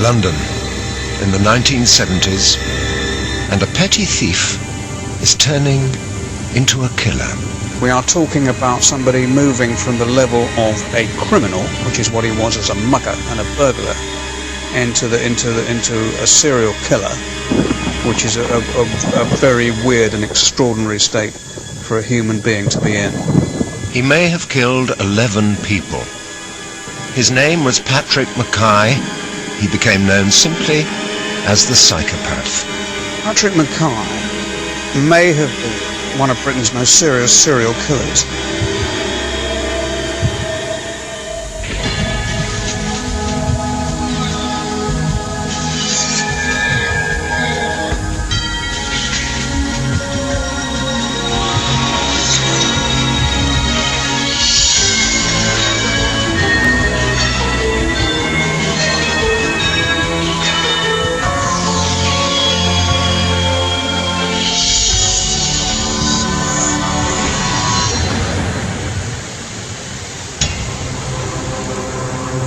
London in the 1970s, and a petty thief is turning into a killer. We are talking about somebody moving from the level of a criminal, which is what he was as a mucker and a burglar, into a serial killer, which is a very weird and extraordinary state for a human being to be in. He may have killed 11 people. His name was Patrick Mackay. He became known simply as the Psychopath. Patrick Mackay may have been one of Britain's most serious serial killers.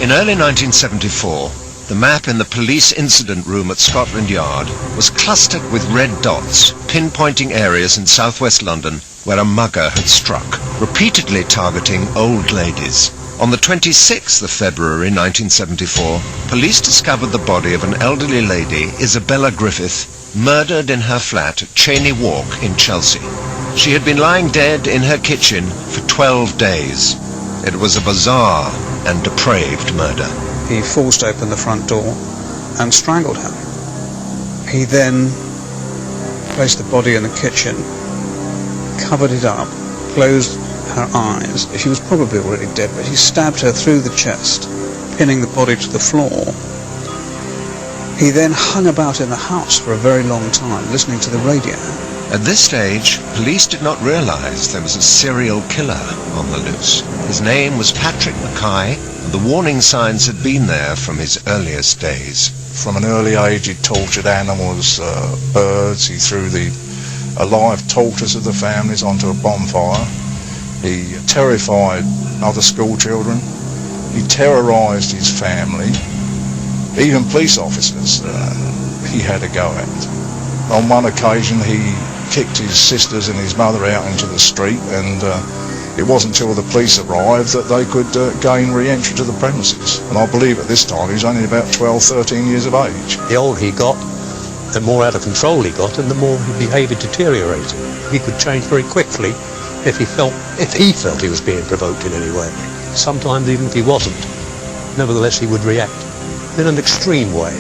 In early 1974, the map in the police incident room at Scotland Yard was clustered with red dots, pinpointing areas in southwest London where a mugger had struck, repeatedly targeting old ladies. On the 26th of February 1974, police discovered the body of an elderly lady, Isabella Griffith, murdered in her flat at Cheney Walk in Chelsea. She had been lying dead in her kitchen for 12 days. It was a bizarre and depraved murder. He forced open the front door and strangled her. He then placed the body in the kitchen, covered it up, closed her eyes. She was probably already dead, but he stabbed her through the chest, pinning the body to the floor. He then hung about in the house for a very long time, listening to the radio. At this stage, police did not realize there was a serial killer on the loose. His name was Patrick Mackay, and the warning signs had been there from his earliest days. From an early age, he tortured animals, birds. He threw the alive tortoise of the families onto a bonfire. He terrified other school children. He terrorized his family. Even police officers he had a go at. On one occasion, he kicked his sisters and his mother out into the street, and it wasn't until the police arrived that they could gain re-entry to the premises. And I believe at this time he was only about 12, 13 years of age. The older he got, the more out of control he got, and the more his behaviour deteriorated. He could change very quickly if he felt he was being provoked in any way. Sometimes even if he wasn't, nevertheless he would react in an extreme way.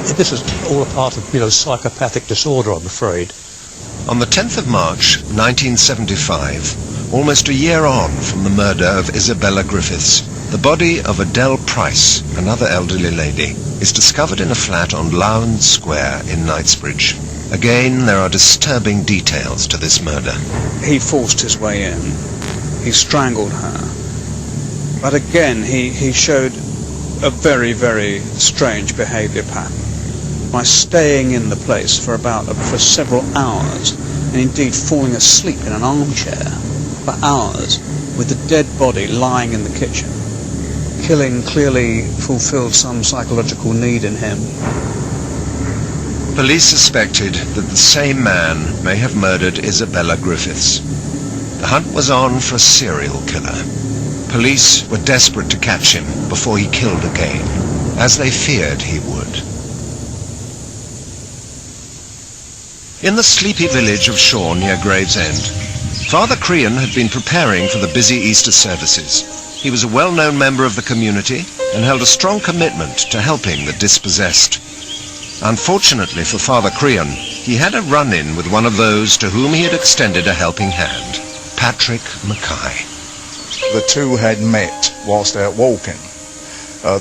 This is all a part of, psychopathic disorder, I'm afraid. On the 10th of March, 1975, almost a year on from the murder of Isabella Griffiths, the body of Adele Price, another elderly lady, is discovered in a flat on Lowndes Square in Knightsbridge. Again, there are disturbing details to this murder. He forced his way in. He strangled her. But again, he showed a very, very strange behaviour pattern by staying in the place for several hours, and indeed falling asleep in an armchair for hours with the dead body lying in the kitchen. Killing clearly fulfilled some psychological need in him. Police suspected that the same man may have murdered Isabella Griffiths. The hunt was on for a serial killer. Police were desperate to catch him before he killed again, as they feared he would. In the sleepy village of Shaw near Gravesend, Father Crean had been preparing for the busy Easter services. He was a well-known member of the community and held a strong commitment to helping the dispossessed. Unfortunately for Father Crean, he had a run-in with one of those to whom he had extended a helping hand, Patrick Mackay. The two had met whilst out walking.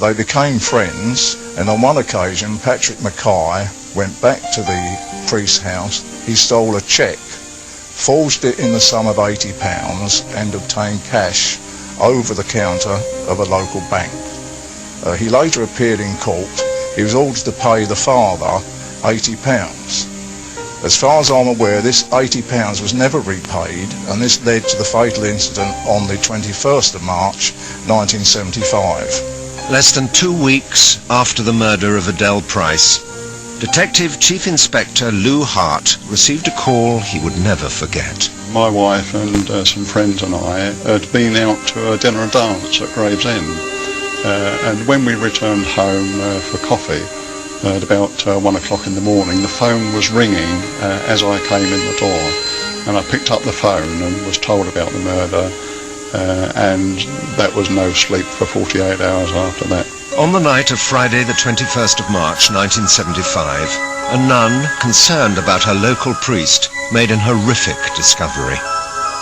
They became friends, and on one occasion Patrick Mackay went back to the priest's house. He stole a cheque, forged it in the sum of £80 and obtained cash over the counter of a local bank. He later appeared in court. He was ordered to pay the father £80. As far as I'm aware, this £80 was never repaid, and this led to the fatal incident on the 21st of March 1975. Less than 2 weeks after the murder of Adele Price, Detective Chief Inspector Lou Hart received a call he would never forget. My wife and some friends and I had been out to a dinner and dance at Gravesend, and when we returned home for coffee at about 1 o'clock in the morning, the phone was ringing as I came in the door, and I picked up the phone and was told about the murder, and that was no sleep for 48 hours after that. On the night of Friday the 21st of March 1975, a nun concerned about her local priest made an horrific discovery.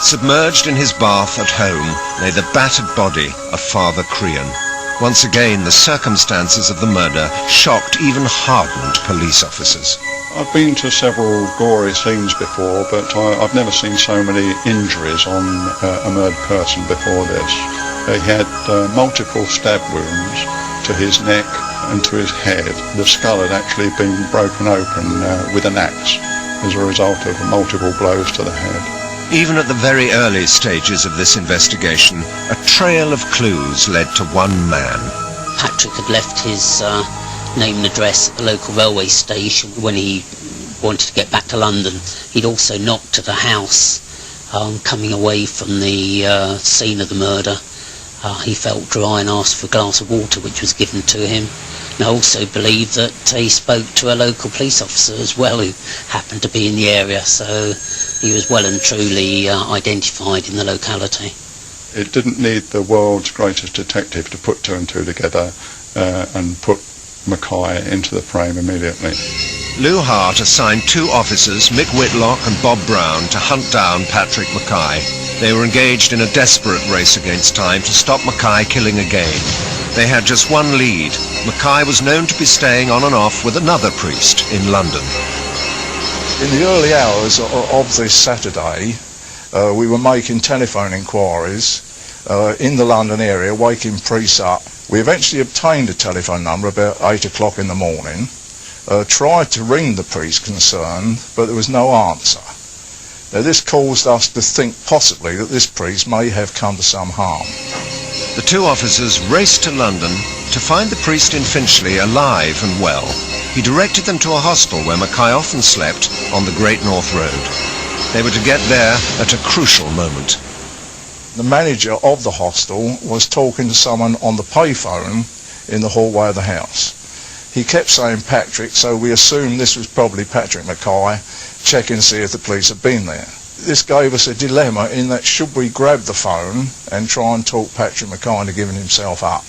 Submerged in his bath at home lay the battered body of Father Crean. Once again, the circumstances of the murder shocked even hardened police officers. I've been to several gory scenes before, but I've never seen so many injuries on a murdered person before this. He had multiple stab wounds to his neck and to his head. The skull had actually been broken open with an axe as a result of multiple blows to the head. Even at the very early stages of this investigation, a trail of clues led to one man. Patrick had left his name and address at the local railway station when he wanted to get back to London. He'd also knocked at a house coming away from the scene of the murder. He felt dry and asked for a glass of water, which was given to him. And I also believe that he spoke to a local police officer as well, who happened to be in the area, so he was well and truly identified in the locality. It didn't need the world's greatest detective to put two and two together and put Mackay into the frame immediately. Lou Hart assigned 2 officers, Mick Whitlock and Bob Brown, to hunt down Patrick Mackay. They were engaged in a desperate race against time to stop Mackay killing again. They had just one lead. Mackay was known to be staying on and off with another priest in London. In the early hours of this Saturday, we were making telephone inquiries in the London area, waking priests up. We eventually obtained a telephone number about 8 o'clock in the morning, tried to ring the priest concerned, but there was no answer. Now, this caused us to think possibly that this priest may have come to some harm. The 2 officers raced to London to find the priest in Finchley alive and well. He directed them to a hostel where Mackay often slept on the Great North Road. They were to get there at a crucial moment. The manager of the hostel was talking to someone on the payphone in the hallway of the house. He kept saying Patrick, so we assumed this was probably Patrick Mackay, checking to see if the police had been there. This gave us a dilemma in that should we grab the phone and try and talk Patrick Mackay into giving himself up,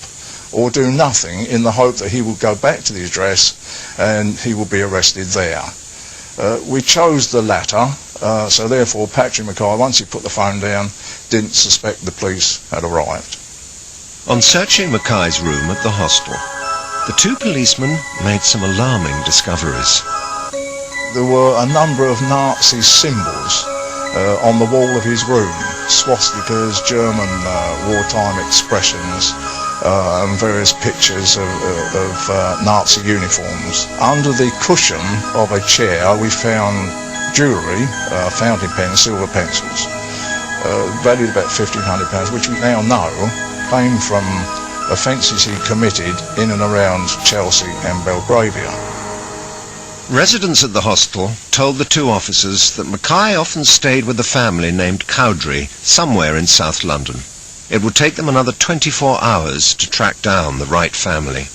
or do nothing in the hope that he will go back to the address and he will be arrested there. We chose the latter, so therefore Patrick Mackay, once he put the phone down, didn't suspect the police had arrived. On searching Mackay's room at the hostel, the 2 policemen made some alarming discoveries. There were a number of Nazi symbols on the wall of his room, swastikas, German wartime expressions, and various pictures of Nazi uniforms. Under the cushion of a chair we found jewellery, fountain pens, silver pencils, valued about £1,500, which we now know came from offences he committed in and around Chelsea and Belgravia. Residents at the hostel told the 2 officers that Mackay often stayed with a family named Cowdrey somewhere in South London. It would take them another 24 hours to track down the right family.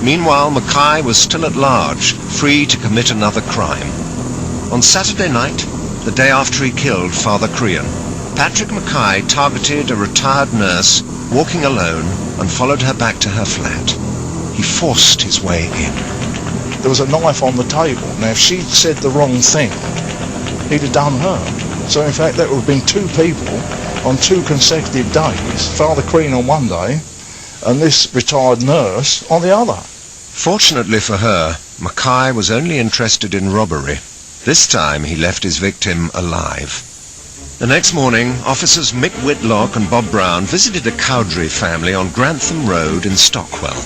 Meanwhile, Mackay was still at large, free to commit another crime. On Saturday night, the day after he killed Father Crean, Patrick Mackay targeted a retired nurse walking alone and followed her back to her flat. He forced his way in. There was a knife on the table. Now, if she'd said the wrong thing, he'd have done her. So, in fact, that would have been 2 people on 2 consecutive days. Father Crean on one day, and this retired nurse on the other. Fortunately for her, Mackay was only interested in robbery. This time he left his victim alive. The next morning, officers Mick Whitlock and Bob Brown visited a Cowdrey family on Grantham Road in Stockwell.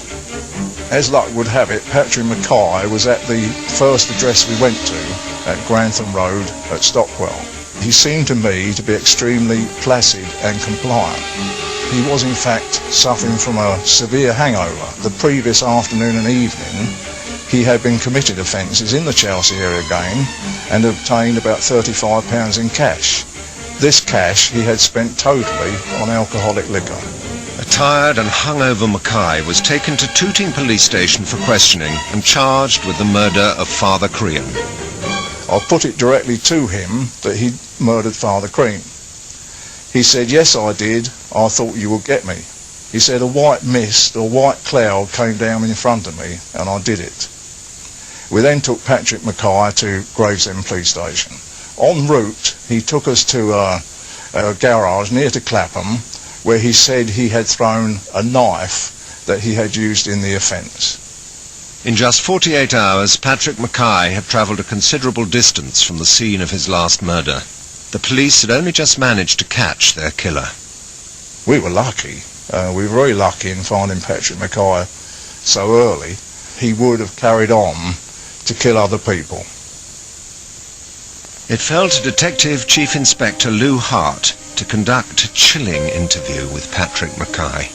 As luck would have it, Patrick Mackay was at the first address we went to, at Grantham Road at Stockwell. He seemed to me to be extremely placid and compliant. he was in fact suffering from a severe hangover. The previous afternoon and evening, he had been committed offences in the Chelsea area again and obtained about £35 in cash. This cash he had spent totally on alcoholic liquor. A tired and hungover Mackay was taken to Tooting police station for questioning and charged with the murder of Father Crean. I put it directly to him that he'd murdered Father Crean. He said, "Yes, I did. I thought you would get me." He said, "A white mist or white cloud came down in front of me and I did it." We then took Patrick Mackay to Gravesend police station. En route, he took us to a garage near to Clapham, where he said he had thrown a knife that he had used in the offence. In just 48 hours, Patrick Mackay had travelled a considerable distance from the scene of his last murder. The police had only just managed to catch their killer. We were lucky. We were very lucky in finding Patrick Mackay so early. He would have carried on to kill other people. It fell to Detective Chief Inspector Lou Hart to conduct a chilling interview with Patrick Mackay.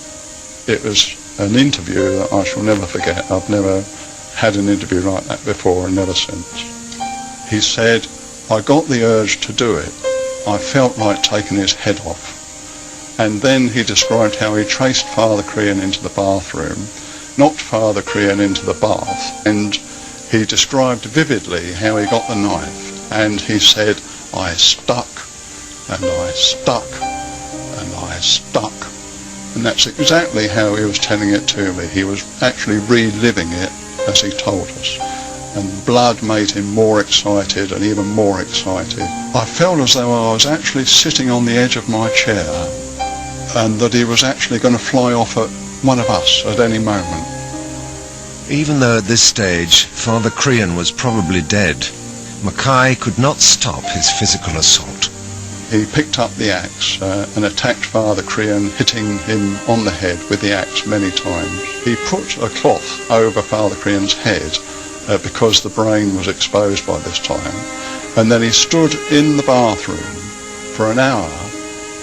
It was an interview that I shall never forget. I've never had an interview like that before and never since. He said, "I got the urge to do it. I felt like taking his head off." And then he described how he traced Father Crean into the bathroom, knocked Father Crean into the bath, and he described vividly how he got the knife. And he said, "I stuck, and I stuck, and I stuck." And that's exactly how he was telling it to me. He was actually reliving it as he told us. And blood made him more excited and even more excited. I felt as though I was actually sitting on the edge of my chair and that he was actually going to fly off at one of us at any moment. Even though at this stage Father Crean was probably dead, Mackay could not stop his physical assault. He picked up the axe and attacked Father Crean, hitting him on the head with the axe many times. He put a cloth over Father Crean's head because the brain was exposed by this time, and then he stood in the bathroom for an hour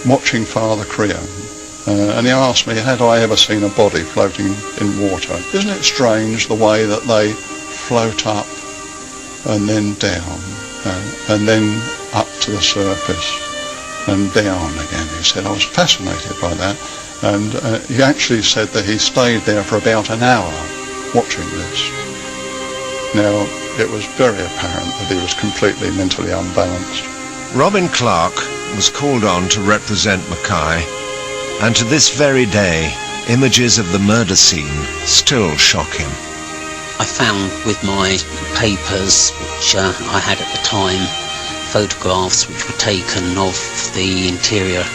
watching Father Crean, and he asked me, had I ever seen a body floating in water? Isn't it strange the way that they float up and then down and then up to the surface and down again? He said, I was fascinated by that, and he actually said that he stayed there for about an hour watching this. Now, it was very apparent that he was completely mentally unbalanced. Robin Clark was called on to represent Mackay, and to this very day, images of the murder scene still shock him. I found with my papers, which I had at the time, photographs which were taken of the interior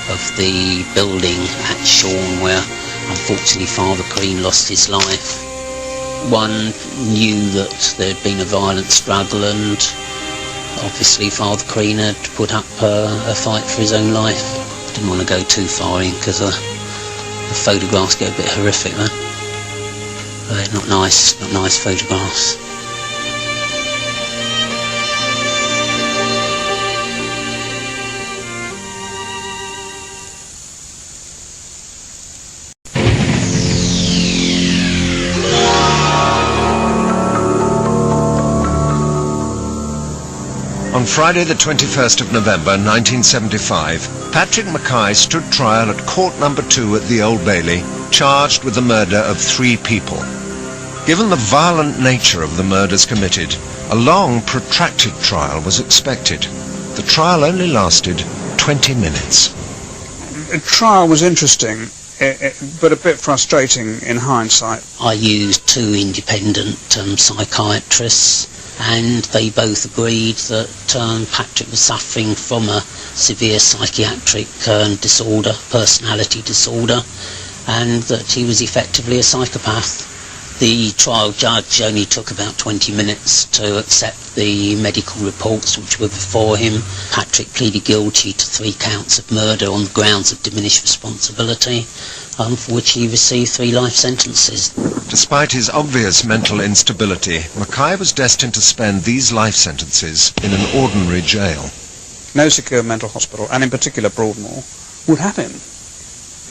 of the building at Shorn, where unfortunately Father Crean lost his life. One knew that there had been a violent struggle, and obviously Father Crean had put up a fight for his own life. I didn't want to go too far in because the photographs get a bit horrific then. They're not nice photographs. On Friday the 21st of November 1975, Patrick Mackay stood trial at Court Number 2 at the Old Bailey, charged with the murder of 3 people. Given the violent nature of the murders committed, a long, protracted trial was expected. The trial only lasted 20 minutes. The trial was interesting, but a bit frustrating in hindsight. I used 2 independent psychiatrists, and they both agreed that Patrick was suffering from a severe psychiatric disorder, personality disorder, and that he was effectively a psychopath. The trial judge only took about 20 minutes to accept the medical reports which were before him. Patrick pleaded guilty to 3 counts of murder on the grounds of diminished responsibility, for which he received 3 life sentences. Despite his obvious mental instability, Mackay was destined to spend these life sentences in an ordinary jail. No secure mental hospital, and in particular Broadmoor, would have him.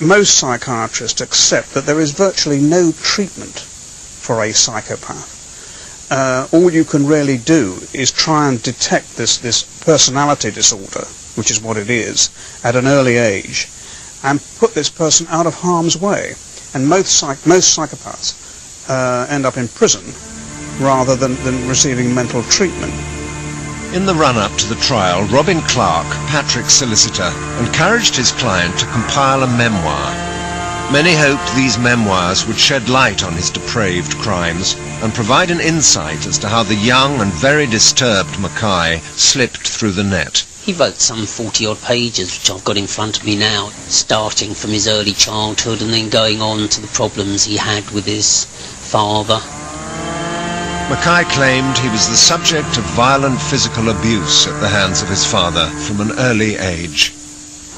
most psychiatrists accept that there is virtually no treatment for a psychopath. All you can really do is try and detect this personality disorder, which is what it is, at an early age, and put this person out of harm's way. And most psychopaths end up in prison rather than receiving mental treatment. In the run-up to the trial, Robin Clark, Patrick's solicitor, encouraged his client to compile a memoir. Many hoped these memoirs would shed light on his depraved crimes and provide an insight as to how the young and very disturbed Mackay slipped through the net. He wrote some 40-odd pages, which I've got in front of me now, starting from his early childhood and then going on to the problems he had with his father. Mackay claimed he was the subject of violent physical abuse at the hands of his father from an early age.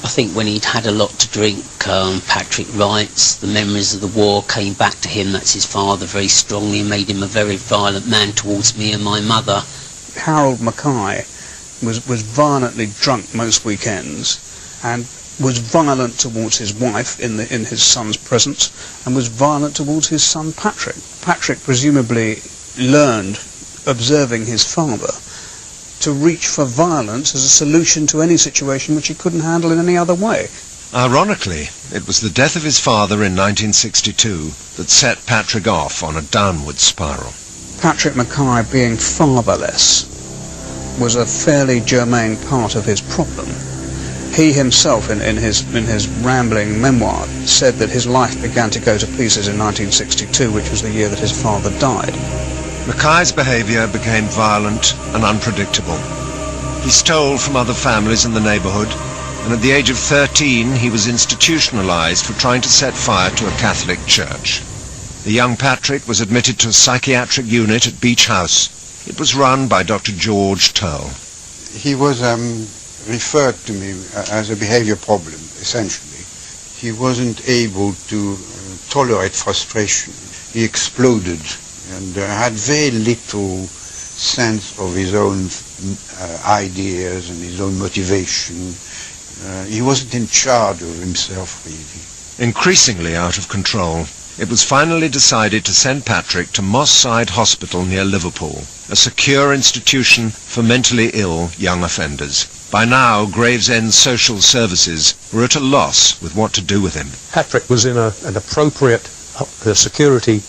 I think when he'd had a lot to drink, Patrick writes, the memories of the war came back to him, that's his father, very strongly, and made him a very violent man towards me and my mother. Harold Mackay was violently drunk most weekends and was violent towards his wife in his son's presence, and was violent towards his son Patrick. Patrick presumably learned, observing his father, to reach for violence as a solution to any situation which he couldn't handle in any other way. Ironically, it was the death of his father in 1962 that set Patrick off on a downward spiral. Patrick Mackay being fatherless was a fairly germane part of his problem. He himself, in his rambling memoir, said that his life began to go to pieces in 1962, which was the year that his father died. Mackay's behaviour became violent and unpredictable. He stole from other families in the neighbourhood, and at the age of 13 he was institutionalised for trying to set fire to a Catholic church. The young Patrick was admitted to a psychiatric unit at Beach House. It was run by Dr. George Turl. He was referred to me as a behaviour problem, essentially. He wasn't able to tolerate frustration. He exploded and had very little sense of his own ideas and his own motivation. He wasn't in charge of himself, really. Increasingly out of control, it was finally decided to send Patrick to Moss Side Hospital near Liverpool, a secure institution for mentally ill young offenders. By now, Gravesend social services were at a loss with what to do with him. Patrick was in an appropriate security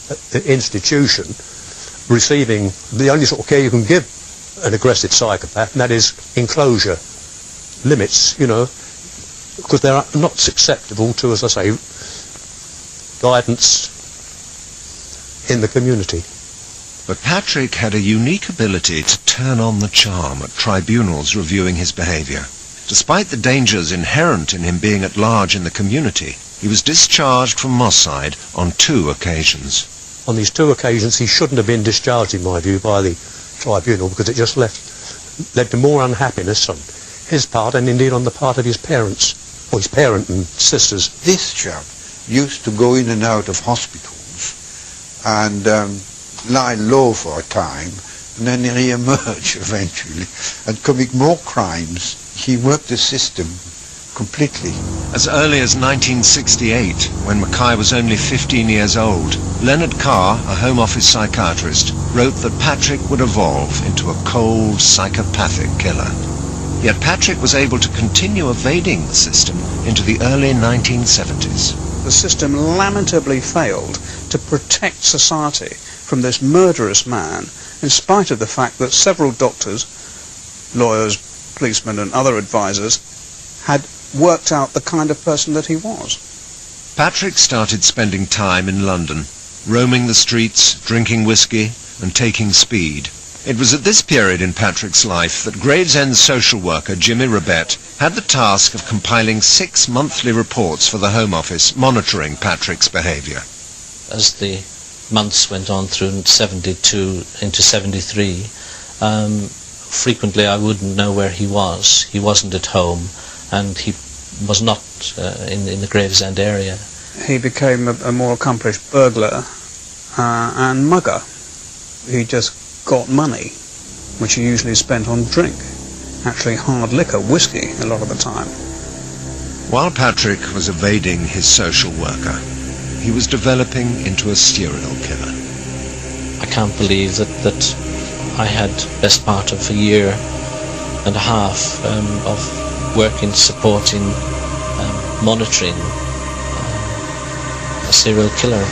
institution, receiving the only sort of care you can give an aggressive psychopath, and that is enclosure, limits, because they're not susceptible to, as I say, guidance in the community. But Patrick had a unique ability to turn on the charm at tribunals reviewing his behaviour. Despite the dangers inherent in him being at large in the community, he was discharged from Moss Side on 2 occasions. On these 2 occasions he shouldn't have been discharged, in my view, by the tribunal, because it just led to more unhappiness on his part, and indeed on the part of his parents, or his parent and sisters. This chap used to go in and out of hospitals and lie low for a time, and then re-emerge eventually and commit more crimes. He worked the system completely. As early as 1968, when Mackay was only 15 years old, Leonard Carr, a Home Office psychiatrist, wrote that Patrick would evolve into a cold, psychopathic killer. Yet Patrick was able to continue evading the system into the early 1970s. The system lamentably failed to protect society from this murderous man, in spite of the fact that several doctors, lawyers, policemen and other advisors had worked out the kind of person that he was. Patrick started spending time in London, roaming the streets, drinking whiskey and taking speed. It was at this period in Patrick's life that Gravesend's social worker Jimmy Rabette had the task of compiling 6 monthly reports for the Home Office monitoring Patrick's behaviour. As the months went on through 72 into 73, frequently I wouldn't know where he was. He wasn't at home, and he was not in the Gravesend area. He became a more accomplished burglar and mugger. He just got money, which he usually spent on drink, actually hard liquor, whiskey, a lot of the time. While Patrick was evading his social worker, he was developing into a serial killer. I can't believe that I had best part of a year and a half of working, supporting, monitoring a serial killer.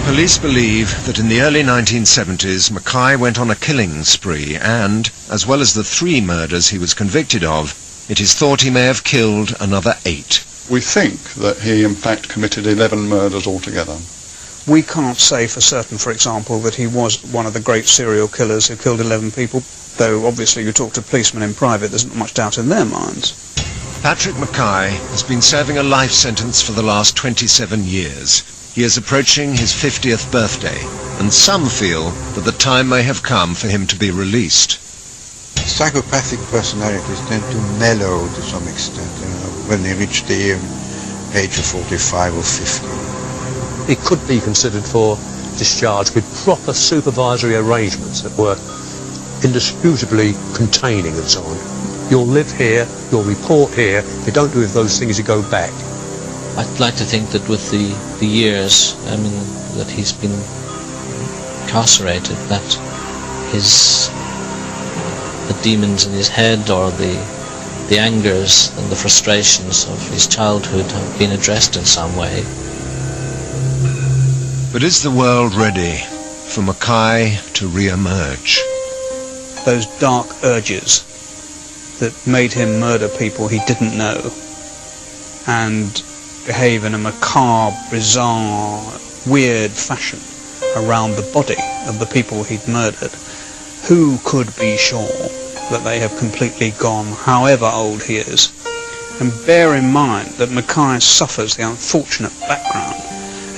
Police believe that in the early 1970s, Mackay went on a killing spree and, as well as the 3 murders he was convicted of, it is thought he may have killed another 8. We think that he in fact committed 11 murders altogether. We can't say for certain, for example, that he was one of the great serial killers who killed 11 people, though obviously you talk to policemen in private, there's not much doubt in their minds. Patrick Mackay has been serving a life sentence for the last 27 years. He is approaching his 50th birthday, and some feel that the time may have come for him to be released. Psychopathic personalities tend to mellow to some extent when they reach the age of 45 or 50. He could be considered for discharge with proper supervisory arrangements that were indisputably containing and so on. You'll live here, you'll report here, if you don't do those things you go back. I'd like to think that with the years, that he's been incarcerated, that the demons in his head or the angers and the frustrations of his childhood have been addressed in some way. But is the world ready for Mackay to re-emerge? Those dark urges that made him murder people he didn't know and behave in a macabre, bizarre, weird fashion around the body of the people he'd murdered. Who could be sure that they have completely gone, however old he is? And bear in mind that Mackay suffers the unfortunate background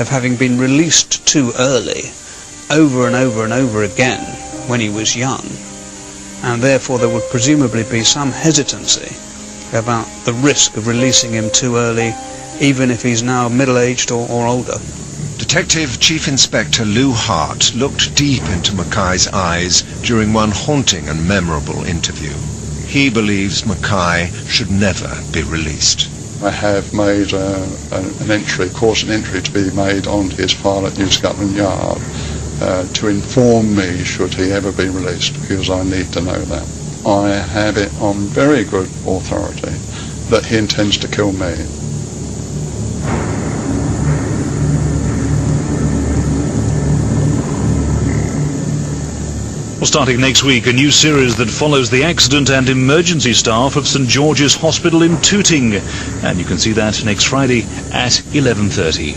of having been released too early, over and over and over again, when he was young. And therefore there would presumably be some hesitancy about the risk of releasing him too early, even if he's now middle-aged or older. Detective Chief Inspector Lou Hart looked deep into Mackay's eyes during one haunting and memorable interview. He believes Mackay should never be released. I have made caused an entry to be made on his file at New Scotland Yard to inform me should he ever be released, because I need to know that. I have it on very good authority that he intends to kill me. Well, starting next week, a new series that follows the accident and emergency staff of St George's Hospital in Tooting. And you can see that next Friday at 11:30.